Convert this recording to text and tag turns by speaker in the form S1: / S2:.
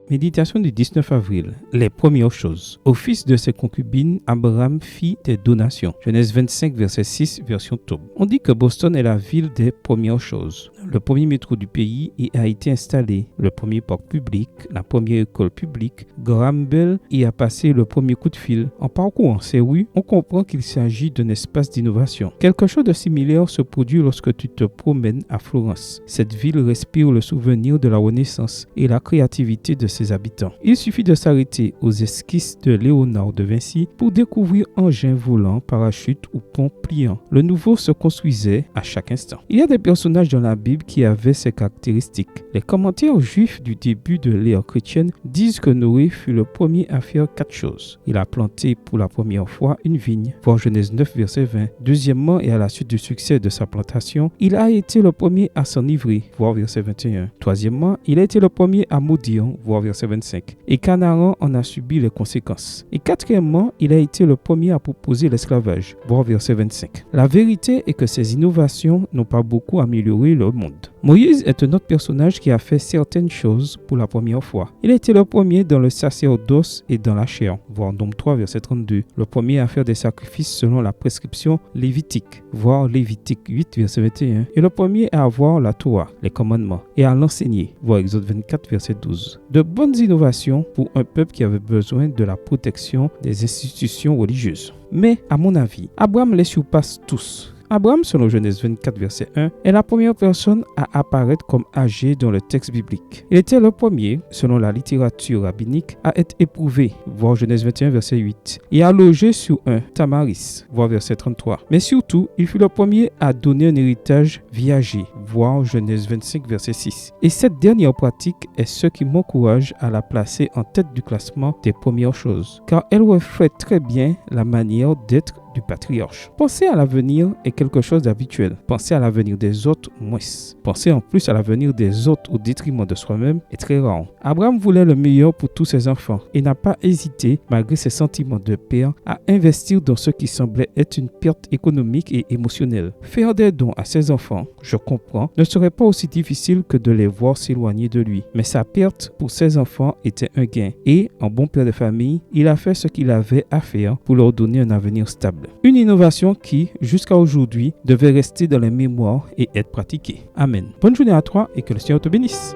S1: Méditation du 19 avril. Les premières choses. Au fils de ses concubines, Abraham fit des donations. Genèse 25, verset 6, version Tob. On dit que Boston est la ville des premières choses. Le premier métro du pays y a été installé, le premier parc public, la première école publique. Graham Bell y a passé le premier coup de fil. En parcourant ces rues, on comprend qu'il s'agit d'un espace d'innovation. Quelque chose de similaire se produit lorsque tu te promènes à Florence. Cette ville respire le souvenir de la Renaissance et la créativité de ses habitants. Il suffit de s'arrêter aux esquisses de Léonard de Vinci pour découvrir engins volants, parachutes ou ponts pliants. Le nouveau se construisait à chaque instant. Il y a des personnages dans la Bible qui avaient ces caractéristiques. Les commentaires juifs du début de l'ère chrétienne disent que Noé fut le premier à faire 4 choses. Il a planté pour la première fois une vigne, voir Genèse 9, verset 20. Deuxièmement, et à la suite du succès de sa plantation, il a été le premier à s'enivrer, voir verset 21. Troisièmement, il a été le premier à maudire, voir verset 25. Et Canaan en a subi les conséquences. Et quatrièmement, il a été le premier à proposer l'esclavage, voir verset 25. La vérité est que ces innovations n'ont pas beaucoup amélioré le monde. Moïse est un autre personnage qui a fait certaines choses pour la première fois. Il a été le premier dans le sacerdoce et dans la chair, voir Nombre 3, verset 32. Le premier à faire des sacrifices selon la prescription lévitique, voir Lévitique 8, verset 21. Et le premier à avoir la Torah, les commandements, et à l'enseigner, voir Exode 24, verset 12. De bonnes innovations pour un peuple qui avait besoin de la protection des institutions religieuses. Mais, à mon avis, Abraham les surpasse tous. Abraham, selon Genèse 24, verset 1, est la première personne à apparaître comme âgé dans le texte biblique. Il était le premier, selon la littérature rabbinique, à être éprouvé, voir Genèse 21, verset 8, et à loger sur un tamaris, voir verset 33. Mais surtout, il fut le premier à donner un héritage viager, voir Genèse 25, verset 6. Et cette dernière pratique est ce qui m'encourage à la placer en tête du classement des premières choses, car elle reflète très bien la manière d'être du patriarche. Penser à l'avenir est quelque chose d'habituel. Penser à l'avenir des autres, moins. Penser en plus à l'avenir des autres au détriment de soi-même est très rare. Abraham voulait le meilleur pour tous ses enfants et n'a pas hésité, malgré ses sentiments de père, à investir dans ce qui semblait être une perte économique et émotionnelle. Faire des dons à ses enfants, je comprends, ne serait pas aussi difficile que de les voir s'éloigner de lui. Mais sa perte pour ses enfants était un gain. Et, en bon père de famille, il a fait ce qu'il avait à faire pour leur donner un avenir stable. Une innovation qui, jusqu'à aujourd'hui, devait rester dans les mémoires et être pratiquée. Amen. Bonne journée à toi et que le Seigneur te bénisse.